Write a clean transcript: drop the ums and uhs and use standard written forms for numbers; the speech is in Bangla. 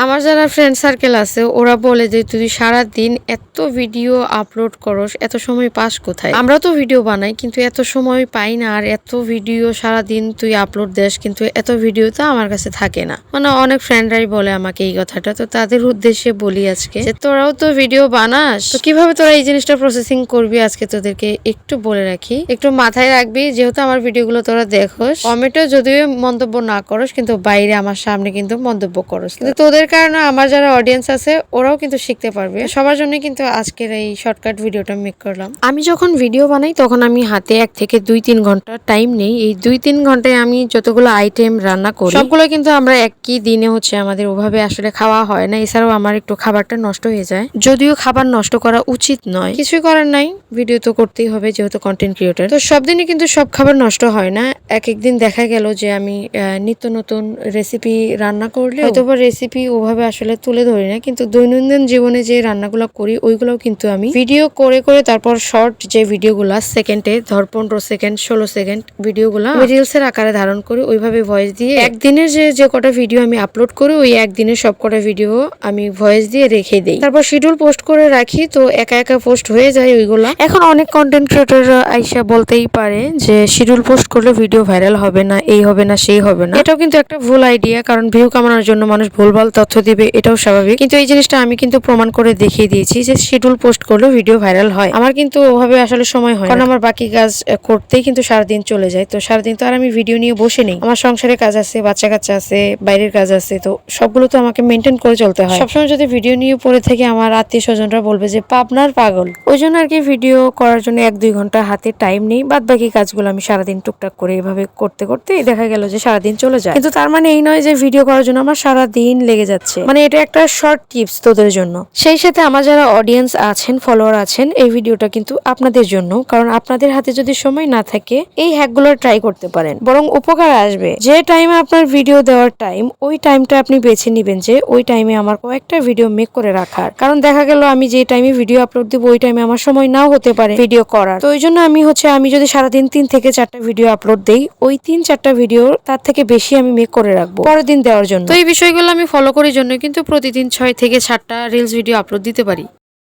আমার যারা ফ্রেন্ড সার্কেল আছে ওরা বলে যে তুই সারা দিন এত ভিডিও আপলোড করস, এত সময় পাস কোথায়? আমরা তো ভিডিও বানাই কিন্তু এত সময় পাই না, আর এত ভিডিও সারা দিন তুই আপলোড দেস কিন্তু এত ভিডিও তো আমার কাছে থাকে না। মানে অনেক ফ্রেন্ডরাই বলে আমাকে এই কথাটা, তো তাদের উদ্দেশ্যে বলি আজকে যে তোরাও তো ভিডিও বানাস, তো কিভাবে তোরা এই জিনিসটা প্রসেসিং করবি আজকে তোদেরকে একটু বলে রাখি, একটু মাথায় রাখবি। যেহেতু আমার ভিডিওগুলো তোরা দেখোস, কমেন্টে যদিও মন্তব্য না করস কিন্তু বাইরে আমার সামনে কিন্তু মন্তব্য করস, কিন্তু তোদের কারণে আমার যারা অডিয়েন্স আছে ওরাও কিন্তু শিখতে পারবে। সবার জন্য কিন্তু আজকের এই শর্টকাট ভিডিওটা মেক করলাম। আমি যখন ভিডিও বানাই তখন আমি হাতে 1 থেকে 2-3 ঘন্টা টাইম নেই। এই 2-3 ঘন্টায় আমি যতগুলো আইটেম রান্না করি সবগুলো কিন্তু আমরা একই দিনে আমাদের ওভাবে আসলে খাওয়া হয় না। এছাড়াও আমার একটু খাবারটা নষ্ট হয়ে যায়, যদিও খাবার নষ্ট করা উচিত নয়, কিছুই করার নাই, ভিডিও তো করতেই হবে যেহেতু কন্টেন্ট ক্রিয়েটর। তো সব দিনই কিন্তু সব খাবার নষ্ট হয় না। এক একদিন দেখা গেল যে আমি নিত্য নতুন রেসিপি রান্না করলে হয়তো রেসিপি ওভাবে আসলে তুলে ধরি না, কিন্তু দৈনন্দিন জীবনে যে রান্নাগুলো করি ওইগুলো কিন্তু আমি ভিডিও করে করে তারপর শর্ট যে ভিডিওগুলা সেকেন্ডে ধর 15 সেকেন্ড 16 সেকেন্ড ভিডিওগুলো রিলস এর আকারে ধারণ করি, ওইভাবে ভয়েস দিয়ে একদিনের যে কটা ভিডিও আমি আপলোড করি ওই একদিনের সব কটা ভিডিও আমি ভয়েস দিয়ে রেখে দেই, তারপর শিডিউল পোস্ট করে রাখি। তো একা একা পোস্ট হয়ে যায় ওইগুলা। এখন অনেক কন্টেন্ট ক্রিয়েটর আইসা বলতেই পারে যে শিডিউল পোস্ট করলে ভিডিও ভাইরাল হবে না, এই হবে না সেই হবে না। এটাও কিন্তু একটা ভুল আইডিয়া, কারণ ভিউ কামানোর জন্য মানুষ ভুলভাল তথ্য দিবে, এটাও স্বাভাবিক। কিন্তু এই জিনিসটা আমি কিন্তু প্রমাণ করে দেখিয়ে দিয়েছি যে শিডিউল পোস্ট করলে ভিডিও ভাইরাল হয়। আমার কিন্তু ওভাবে আসলে সময় হয়, কারণ আমার বাকি কাজ করতেই কিন্তু সারাদিন চলে যায়। তো সারাদিন তো আর আমি ভিডিও নিয়ে বসে নেই, আমার সংসারে কাজ আছে, বাচ্চা কাচ্চা আছে, বাইরের কাজ আছে, তো সবগুলো তো আমাকে মেনটেন করে চলতে হয়। সবসময় যদি ভিডিও নিয়ে পড়ে থেকে আমার আত্মীয় স্বজনরা বলবে যে পাবনার পাগল। ওই জন্য আর কি ভিডিও করার জন্য 1-2 ঘন্টা হাতে টাইম নেই, বাদ বাকি কাজগুলো আমি সারাদিন টুকটাক করে এভাবে করতে করতে দেখা গেল যে সারাদিন চলে যায়। কিন্তু তার মানে এই নয় যে ভিডিও করার জন্য আমার সারা দিন লেগে যাচ্ছে। মানে এটা একটা শর্ট টিপস তোদের জন্য। সেই সাথে আমার যারা অডিয়েন্স আছেন, ফলোয়ার আছেন, এই ভিডিওটা কিন্তু আপনাদের জন্য, কারণ আপনাদের হাতে যদি সময় না থাকে এই হ্যাকগুলো ট্রাই করতে পারেন, বরং উপকার আসবে। যে টাইমে আপনার ভিডিও দেওয়ার টাইম, ওই টাইমটা আপনি বেছে নিবেন যে ওই টাইমে আমার কয়েকটা ভিডিও মেক করে রাখার। কারণ দেখা গেল আমি যে টাইমে ভিডিও আপলোড দিব ওই টাইমে আমার সময় নাও হতে পারে ভিডিও করার। তো ওই জন্য আমি যদি সারাদিন 3 থেকে 4টা ভিডিও আপলোড দেই, ওই 3-4টা ভিডিও তার থেকে বেশি আমি মেক করে রাখবো পরের দিন দেওয়ার জন্য। তো এই বিষয়গুলো আমি ফলো করি জন্য কিন্তু প্রতিদিন 6 থেকে 7টা রিলস ভিডিও আপলোড দিতে পারি।